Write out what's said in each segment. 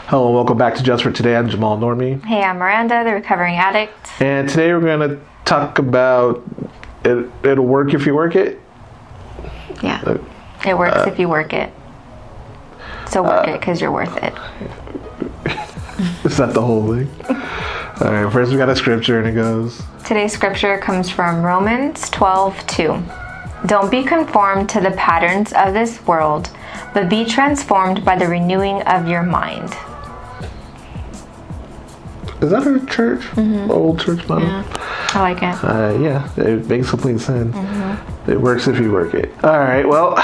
Hello and welcome back to Just for Today. I'm Jamal Normie. Hey, I'm Miranda, the recovering addict. And today we're going to talk about it'll work if you work it. Yeah, it works if you work it. So work it because you're worth it. Is that the whole thing? All right, first we got a scripture and it goes. Today's scripture comes from Romans 12:2. Don't be conformed to the patterns of this world, but be transformed by the renewing of your mind. Is that our church? Mm-hmm. Old church motto? Yeah, I like it. Yeah, it makes complete sense. Mm-hmm. It works if you work it. All right, well,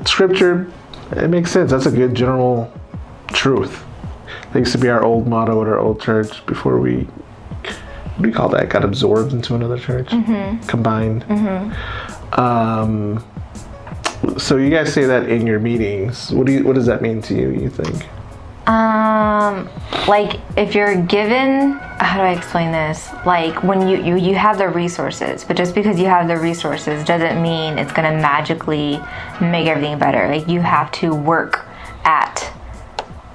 scripture, it makes sense. That's a good general truth. That used to be our old motto at our old church before we, what do you call that? Got absorbed into another church? Mm-hmm. Combined. Mm-hmm. So you guys say that in your meetings. What does that mean to you, you think? Like if you're given, how do I explain this? Like when you have the resources, but just because you have the resources doesn't mean it's going to magically make everything better. Like you have to work at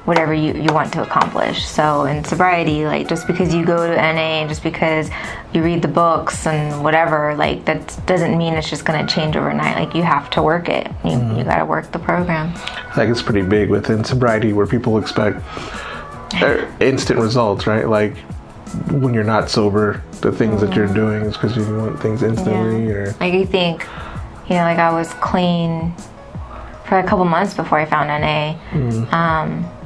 whatever you want to accomplish. So in sobriety, like just because you go to NA and just because you read the books and whatever, like that doesn't mean it's just going to change overnight. Like you have to work it. You got to work the program. I think it's pretty big within sobriety where people expect instant results, right? Like when you're not sober, the things that you're doing is because you want things instantly. Or like you think, like I was clean for a couple months before I found NA.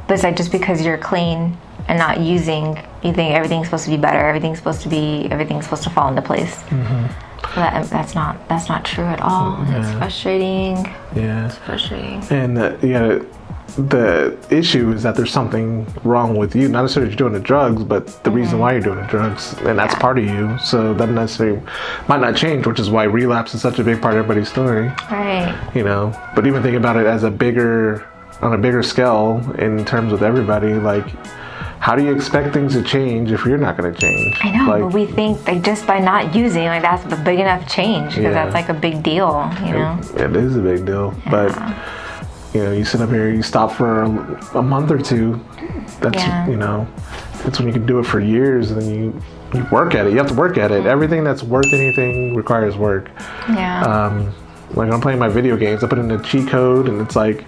But it's like just because you're clean and not using, you think everything's supposed to be better. Everything's supposed to fall into place. Mm-hmm. But that's not true at all. Yeah. It's frustrating. Yeah. It's frustrating. And the issue is that there's something wrong with you. Not necessarily you're doing the drugs, but the reason why you're doing the drugs, and that's part of you. So that necessarily might not change, which is why relapse is such a big part of everybody's story. Right. But even think about it as on a bigger scale in terms of everybody, like how do you expect things to change if you're not going to change? I know, but we think like just by not using, like that's a big enough change because that's like a big deal, It is a big deal, but you sit up here, you stop for a month or two. That's that's when you can do it for years, and then you work at it. You have to work at it. Everything that's worth anything requires work. Yeah. Like when I'm playing my video games, I put in a cheat code, and it's like,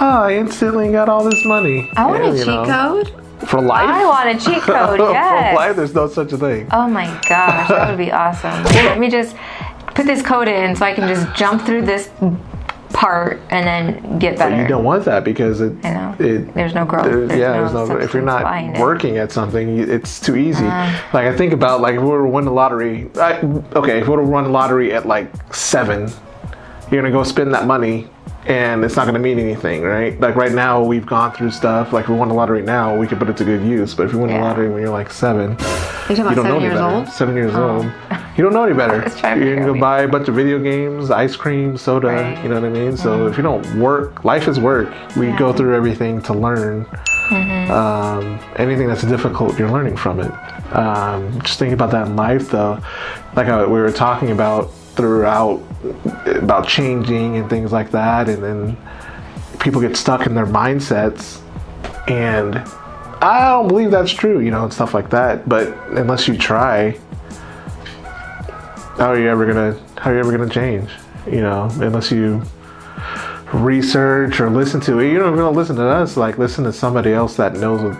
I instantly got all this money. I want a cheat code. For life? I want a cheat code, yes. For life, there's no such a thing. Oh my gosh, that would be awesome. Let me just put this code in so I can just jump through this part and then get better. But you don't want that because there's no growth. There's no if you're not working at something, it's too easy. Like I think about like if we were to win the lottery. If we were to run the lottery at like 7, you're gonna go spend that money and it's not gonna mean anything, right? Like right now we've gone through stuff. Like if we won the lottery now, we can put it to good use. But if you win the lottery when you're like 7, you don't know any better. 7 years old. You don't know any better. You're gonna go buy a bunch of video games, ice cream, soda. Right. You know what I mean? So if you don't work, life is work. We go through everything to learn. Anything that's difficult, you're learning from it. Just thinking about that in life, though, like we were talking about throughout about changing and things like that, and then people get stuck in their mindsets, and I don't believe that's true, and stuff like that. But unless you try, how are you ever gonna change? Unless you research or listen to it. You don't even listen to us. Like listen to somebody else that knows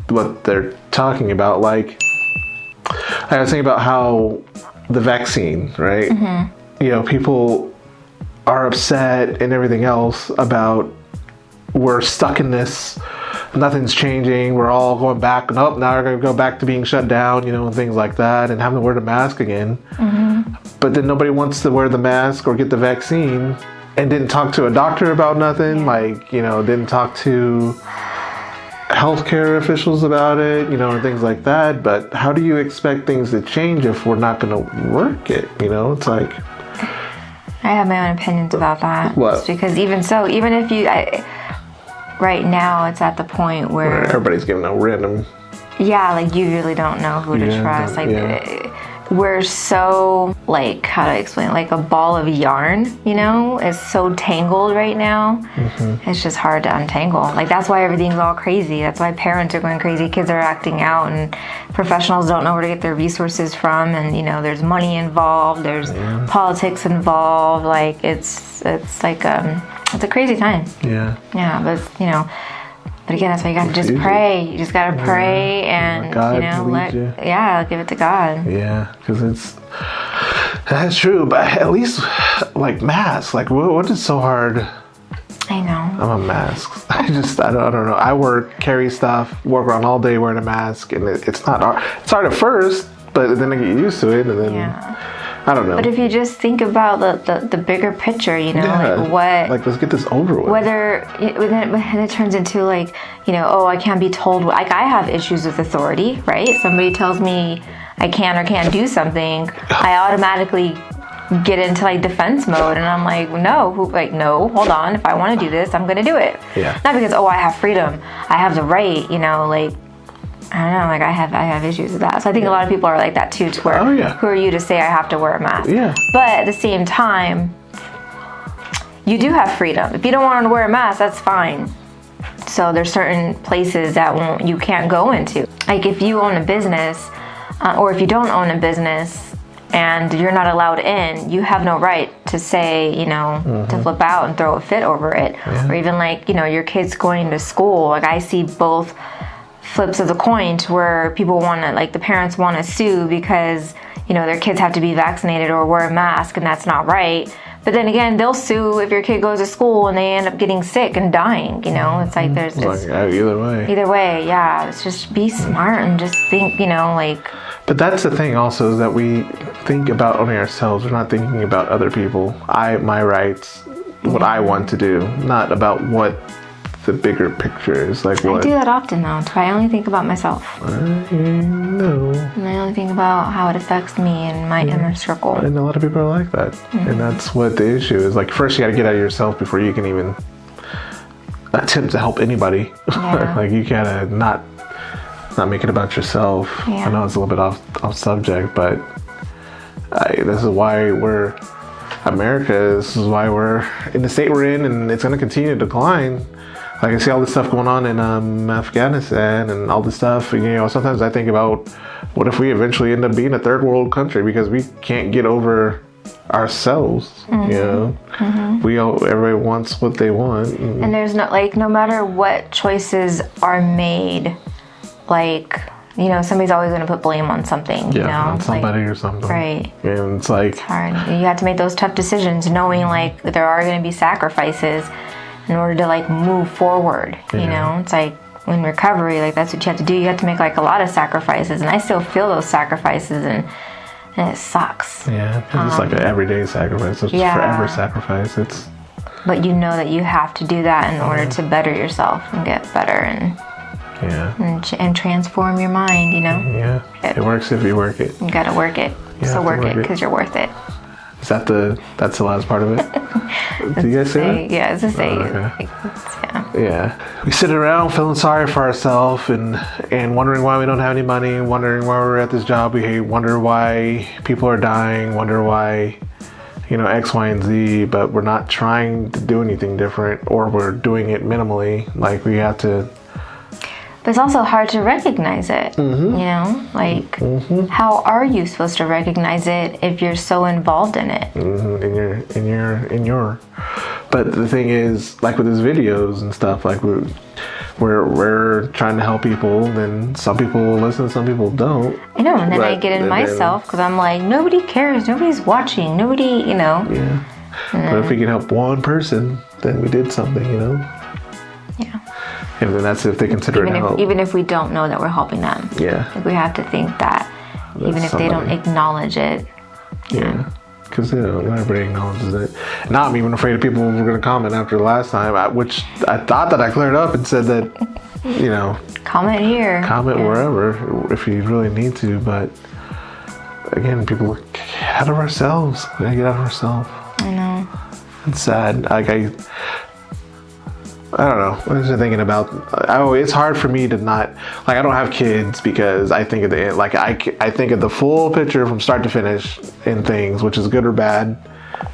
what they're talking about. Like I was thinking about how the vaccine, right? People are upset and everything else about we're stuck in this. Nothing's changing. We're all going back. Nope, now we're going to go back to being shut down, and things like that, and having to wear the mask again. But then nobody wants to wear the mask or get the vaccine and didn't talk to a doctor about nothing. Like, didn't talk to healthcare officials about it, and things like that. But how do you expect things to change if we're not going to work it? It's like... I have my own opinions about that. What? Just because even if you... right now, it's at the point where... everybody's giving a random... Yeah, like you really don't know who to trust. Like we're so, like, how do I explain it? Like a ball of yarn, you know, is so tangled right now. It's just hard to untangle. Like, that's why everything's all crazy. That's why parents are going crazy, kids are acting out, and professionals don't know where to get their resources from. And, you know, there's money involved, there's politics involved. Like, it's like it's a crazy time. Yeah, but you know, but again, that's why you gotta just pray. You just gotta pray and, you know, give it to God. Yeah, because that's true. But at least, like, masks. Like, what is so hard? I know. I'm a mask. I don't know. I carry stuff, walk around all day wearing a mask, and it's not hard. It's hard at first, but then I get used to it, and then I don't know. But if you just think about the bigger picture, you know, like let's get this over with. Whether it turns into, like, you know, oh, I can't be told. Like, I have issues with authority, right? Somebody tells me I can or can't do something, I automatically get into, like, defense mode, and I'm like, no, hold on. If I want to do this, I'm going to do it. Yeah. Not because, I have freedom, I have the right, you know, like, I don't know, like, I have issues with that. So I think a lot of people are like that too, to where, who are you to say I have to wear a mask? Yeah. But at the same time, you do have freedom. If you don't want to wear a mask, that's fine. So there's certain places that you can't go into. Like, if you own a business, or if you don't own a business and you're not allowed in, you have no right to say, you know, to flip out and throw a fit over it. Or even, like, you know, your kids going to school. Like, I see both flips of the coin, to where people want to, like, the parents want to sue because, you know, their kids have to be vaccinated or wear a mask, and that's not right. But then again, they'll sue if your kid goes to school and they end up getting sick and dying, you know. It's like there's just either way, yeah. It's just be smart and just think, you know, like. But that's the thing also, is that we think about only ourselves. We're not thinking about other people. My rights, what I want to do, not about what the bigger picture is. Like, what? I do that often, though. I only think about myself. I know. And I only think about how it affects me and my inner circle. And a lot of people are like that. And that's what the issue is. Like, first you got to get out of yourself before you can even attempt to help anybody. Like, you gotta not make it about yourself. I know it's a little bit off subject, but this is why we're America. This is why we're in the state we're in, and it's going to continue to decline. Like, I see all this stuff going on in Afghanistan and all this stuff. You know, sometimes I think about, what if we eventually end up being a third world country because we can't get over ourselves? You know, everybody wants what they want, and there's no matter what choices are made, like, you know, somebody's always going to put blame on something. You know, on somebody, like, or something, right? And it's like, it's hard. You have to make those tough decisions, knowing, like, that there are going to be sacrifices in order to, like, move forward. You know, it's like, in recovery, like, that's what you have to do. You have to make, like, a lot of sacrifices, and I still feel those sacrifices, and it sucks. Yeah, it's like an everyday sacrifice. It's forever sacrifice. But you know that you have to do that in order to better yourself and get better and transform your mind, you know? Yeah, it works if you work it. You gotta work it. So work it, because you're worth it. Is that's the last part of it? Do you guys say that? Yeah, it's a saying. Okay. Yeah. We sit around feeling sorry for ourselves and wondering why we don't have any money, wondering why we're at this job we hate, wonder why people are dying, wonder why, you know, X, Y, and Z, but we're not trying to do anything different, or we're doing it minimally. Like, we have to. But it's also hard to recognize it, you know? Like, how are you supposed to recognize it if you're so involved in it? In your. But the thing is, like, with his videos and stuff, like, we're trying to help people, then some people listen, some people don't. I know, and then I get in myself, because I'm like, nobody cares, nobody's watching, nobody, you know? Yeah. But if we can help one person, then we did something, you know? Yeah. And then that's if they consider it help. Even if we don't know that we're helping them. Yeah. Like, we have to think that, even if they don't acknowledge it. Yeah. Because, you know, not everybody acknowledges it. Now I'm even afraid of people who were going to comment after the last time, which I thought that I cleared up and said that, you know. Comment here. Comment wherever if you really need to. But, again, people get out of ourselves. We got to get out of ourselves. I know. It's sad. Like, I don't know. What was I thinking about? It's hard for me to not, like, I don't have kids because I think of the, like, I think of the full picture from start to finish in things, which is good or bad.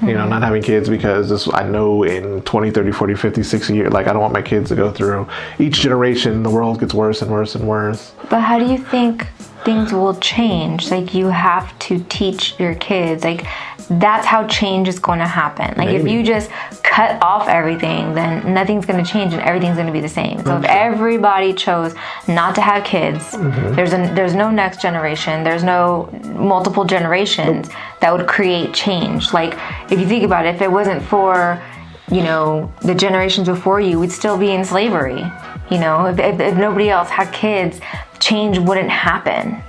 You know, not having kids because I know in 20, 30, 40, 50, 60 years, like, I don't want my kids to go through each generation, the world gets worse and worse and worse. But how do you think things will change? Like, you have to teach your kids. Like, that's how change is going to happen. Like, if you just cut off everything, then nothing's going to change and everything's going to be the same. So if everybody chose not to have kids, there's no next generation, there's no multiple generations that would create change. Like, if you think about it, if it wasn't for, you know, the generations before you, we'd still be in slavery. You know, if nobody else had kids, change wouldn't happen.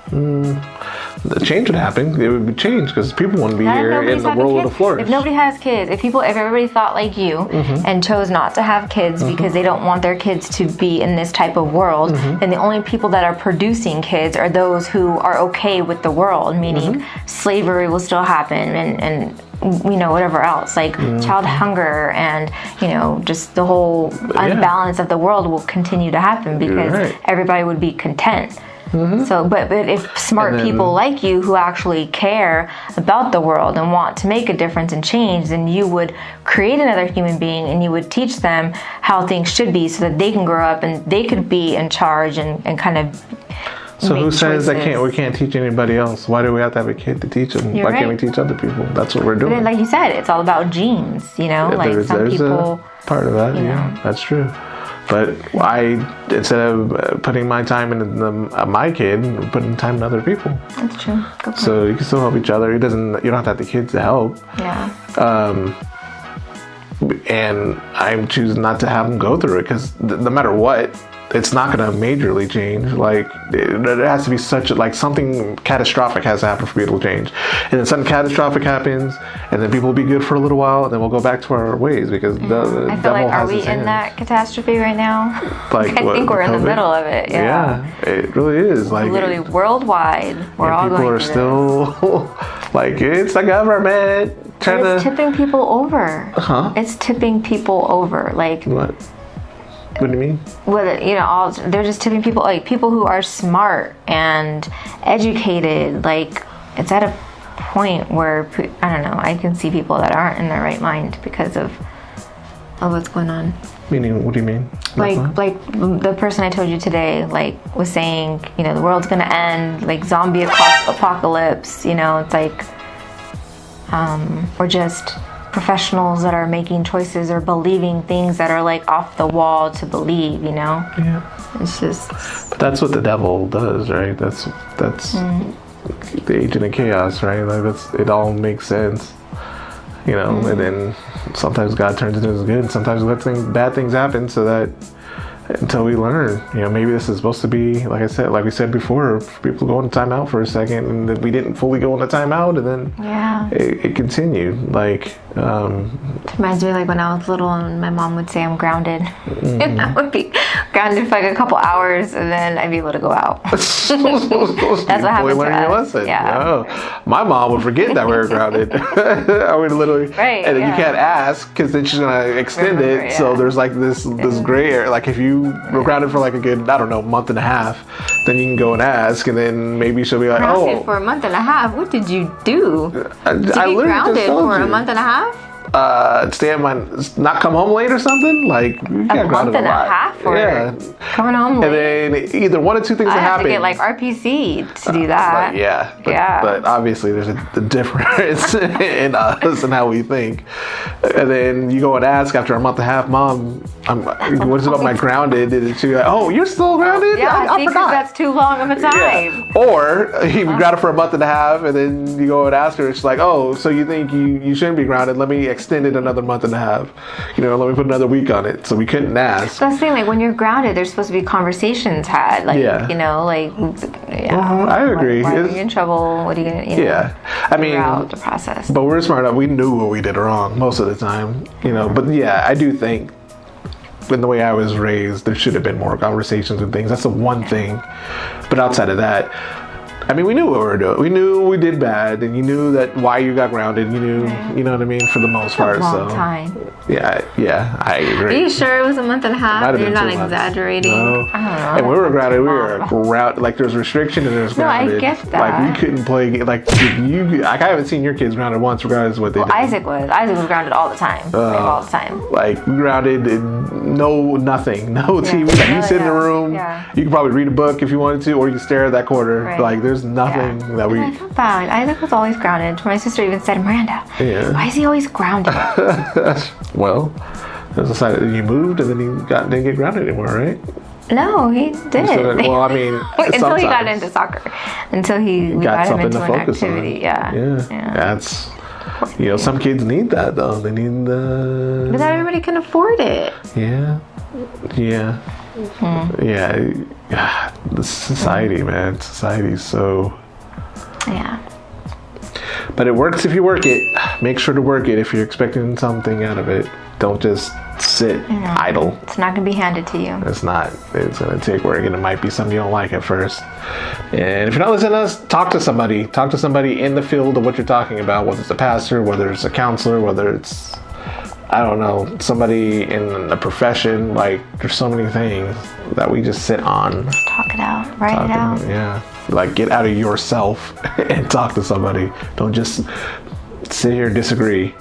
The change would happen. It would be changed because people wouldn't be here and the world would have flourished. If nobody has kids, if everybody thought like you and chose not to have kids because they don't want their kids to be in this type of world, then the only people that are producing kids are those who are okay with the world, meaning slavery will still happen and you know, whatever else, like child hunger and, you know, just the whole unbalance of the world will continue to happen because everybody would be content. So, but if smart people like you who actually care about the world and want to make a difference and change, then you would create another human being and you would teach them how things should be so that they can grow up and they could be in charge and kind of. So who says we can't teach anybody else? Why do we have to have a kid to teach them? Why can't we teach other people? That's what we're doing. But like you said, it's all about genes, you know? Like some people. Part of that, yeah, that's true. But instead of putting my time into my kid, we're putting time in other people. That's true. So you can still help each other. You don't have to have the kids to help. Yeah. And I'm choosing not to have them go through it because no matter what, it's not going to majorly change. Like, there has to be something catastrophic has to happen for people to change. And then something catastrophic happens, and then people will be good for a little while, and then we'll go back to our ways because the I feel like, are we in that catastrophe right now? Like, I think we're in the middle of it. Yeah, it really is. Like, literally worldwide, we're all going through this. People are still like, it's the government trying to tipping people over. It's tipping people over. Like, what? What do you mean? Well, you know, they're just tipping people, like people who are smart and educated. Like, it's at a point where, I don't know, I can see people that aren't in their right mind because of what's going on. Meaning, what do you mean? Like the person I told you today, like, was saying, you know, the world's gonna end, like zombie apocalypse. You know, it's like, or just professionals that are making choices or believing things that are like off the wall to believe, you know? Yeah. It's just. But that's what the devil does, right? That's the agent of chaos, right? Like, it all makes sense, you know. And then sometimes God turns it into good, and sometimes bad things happen, so that until we learn, you know, maybe this is supposed to be, like we said before, people go into timeout for a second, and then we didn't fully go into timeout, and then it continued. Like, it reminds me like when I was little and my mom would say I'm grounded. And I would be grounded for like a couple hours and then I'd be able to go out. That's what happened to us. Yeah. Oh, my mom would forget that we were grounded. I would literally, and then you can't ask because then she's gonna extend it. So there's like this gray area. Like, if you were grounded for like a good, I don't know, month and a half, then you can go and ask, and then maybe she'll be like, grounded for a month and a half? What did you do? I literally grounded for a month and a half? Stay at not come home late or something. Like, you got a month and a half for coming home late. And then either one or two things happen. I have to get like RPC to do that. But obviously there's a difference in us and how we think. And then you go and ask after a month and a half, Mom, what is about my grounded? And she's like, oh, you're still grounded? Yeah, I think that's too long of a time. Yeah. Or you grounded for a month and a half, and then you go and ask her, she's like, oh, so you think you shouldn't be grounded? Let me extend it another month and a half. You know, let me put another week on it. So we couldn't ask. That's the thing, like when you're grounded, there's supposed to be conversations had. Like, you know, like, I agree. Why are you in trouble? What are you going to, you know, I mean, throughout the process. But we're smart enough. We knew what we did wrong most of the time, you know. But yeah, I do think in the way I was raised, there should have been more conversations and things. That's the one thing. But outside of that, I mean, we knew what we were doing. We knew we did bad, and you knew that why you got grounded. You knew, you know what I mean, for the most part. Long time. Yeah, I agree. Are you sure it was a month and a half? Might have You're been not 2 months. exaggerating. No. I don't know. And when we were grounded, we were grounded. Like there's restriction and there's No, grounded. I get that. Like we couldn't play. Like if you, like I haven't seen your kids grounded once, regardless of what they did. Isaac was grounded all the time. Like, all the time. Like we grounded, nothing, no TV. Like you sit in the room, you can probably read a book if you wanted to, or you stare at that corner. Right. Like there's nothing that we. I felt bad. Isaac was always grounded. My sister even said, Miranda, why is he always grounded? Well, there's a side that you moved and then he didn't get grounded anymore, right? No, he did. Well, I mean, until he got into soccer. Until we got him into an activity. Yeah. That's, you know, some kids need that though. They need the. But not everybody can afford it. Yeah. The society, man. Society's so. Yeah. But it works if you work it. Make sure to work it if you're expecting something out of it. Don't just sit idle. It's not going to be handed to you. It's not. It's going to take work, and it might be something you don't like at first. And if you're not listening to us, talk to somebody. Talk to somebody in the field of what you're talking about, whether it's a pastor, whether it's a counselor, whether it's, I don't know, somebody in the profession. Like, there's so many things that we just sit on. Just talk it out. Write it out. Yeah. Like, get out of yourself and talk to somebody. Don't just sit here and disagree.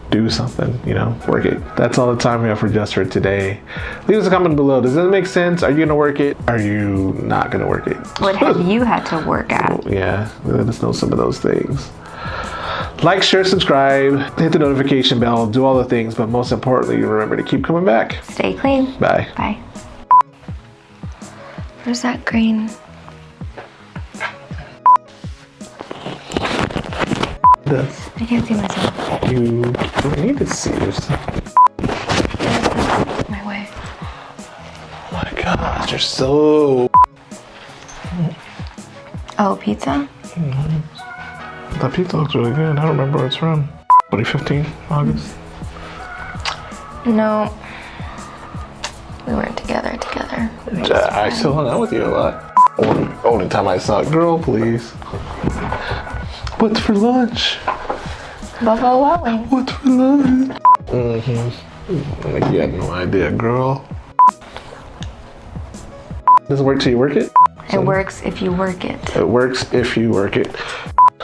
Do something, you know, work it. That's all the time we have for Just for today. Leave us a comment below. Does it make sense? Are you going to work it? Are you not going to work it? What have you had to work at? Yeah, let us know some of those things. Like, share, subscribe, hit the notification bell, do all the things, but most importantly, remember to keep coming back. Stay clean. Bye. Bye. Where's that green? I can't see myself. You don't need to see yourself. My way. Oh my gosh, you're so... Oh, pizza? That pizza looks really good. I don't remember where it's from. 2015, August. No. We weren't together. I still hung out with you a lot. Only time I saw a girl, please. What's for lunch? Buffalo Wild Wings. What's for lunch? Like you had no idea, girl. Does it work till you work it? It works if you work it. It works if you work it.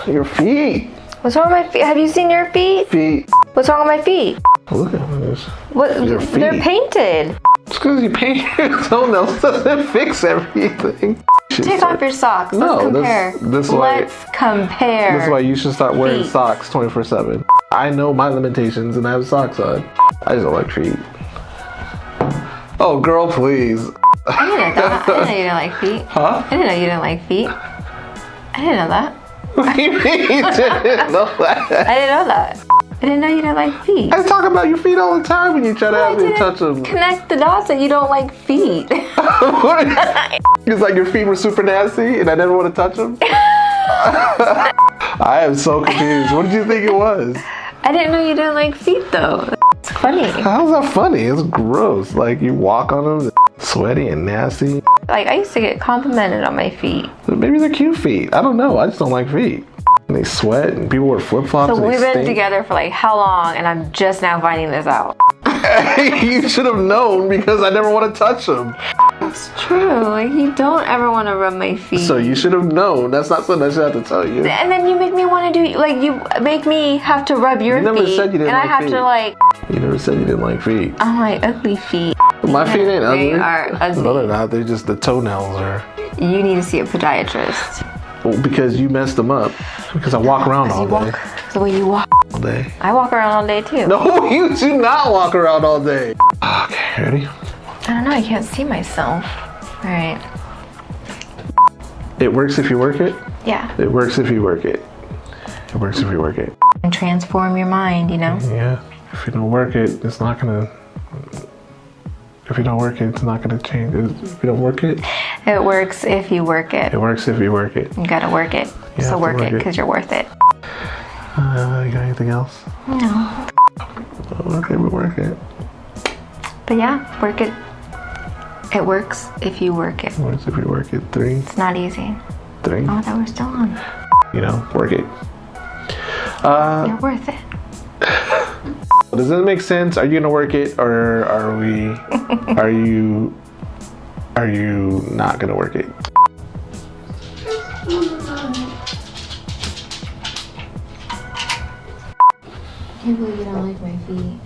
Your feet. What's wrong with my feet? Have you seen your feet? Feet. What's wrong with my feet? Look at this. What? Your feet. They're painted. It's because you paint your toenails doesn't fix everything. Take off your socks. Let's compare. This way. Let's compare. That's why you should start wearing feet. socks 24/7. I know my limitations and I have socks on. I just don't like feet. Oh, girl, please. I didn't know that. I didn't know you didn't like feet. Huh? I didn't know you didn't like feet. I didn't know that. What do you mean you didn't know that? I didn't know that. I didn't know you didn't like feet. I talk about your feet all the time when you try to have me touch them. Connect the dots that you don't like feet. It's like your feet were super nasty and I never want to touch them. I am so confused. What did you think it was? I didn't know you didn't like feet though. It's funny. How's that funny? It's gross. Like you walk on them, sweaty and nasty. Like I used to get complimented on my feet. Maybe they're cute feet. I don't know. I just don't like feet. And they sweat and people wear flip-flops. So and we've they been stink. together for like how long and I'm just now finding this out. You should have known because I never want to touch them. It's true. Like you don't ever want to rub my feet. So you should have known. That's not something I should have to tell you. And then you make me want to do like you make me have to rub your You never feet. said you didn't and I like have feet. to like You never said you didn't like feet. oh my ugly feet. My feet ain't ugly. They are ugly. No, they're not. They're just the toenails are. You need to see a podiatrist. Well, because you messed them up. Because I walk around all day. The way you walk. All day. I walk around all day too. No, you do not walk around all day. Okay, ready? I don't know. I can't see myself. All right. It works if you work it. Yeah. It works if you work it. It works if you work it. And transform your mind. You know. Yeah. If you don't work it, it's not gonna. If you don't work it, it's not gonna change. If you don't work it. It works if you work it. It works if you work it. You gotta work it. You So have to work it work it. because you're worth it. You got anything else? No. Okay, we work it. But yeah, work it. It works if you work it. It works if you work it. 3. It's not easy. 3. Oh, that we're still on. You know, work it. You're worth it. Does that make sense? Are you gonna work it, or are we? Are you not gonna work it? I can't believe you don't like my feet.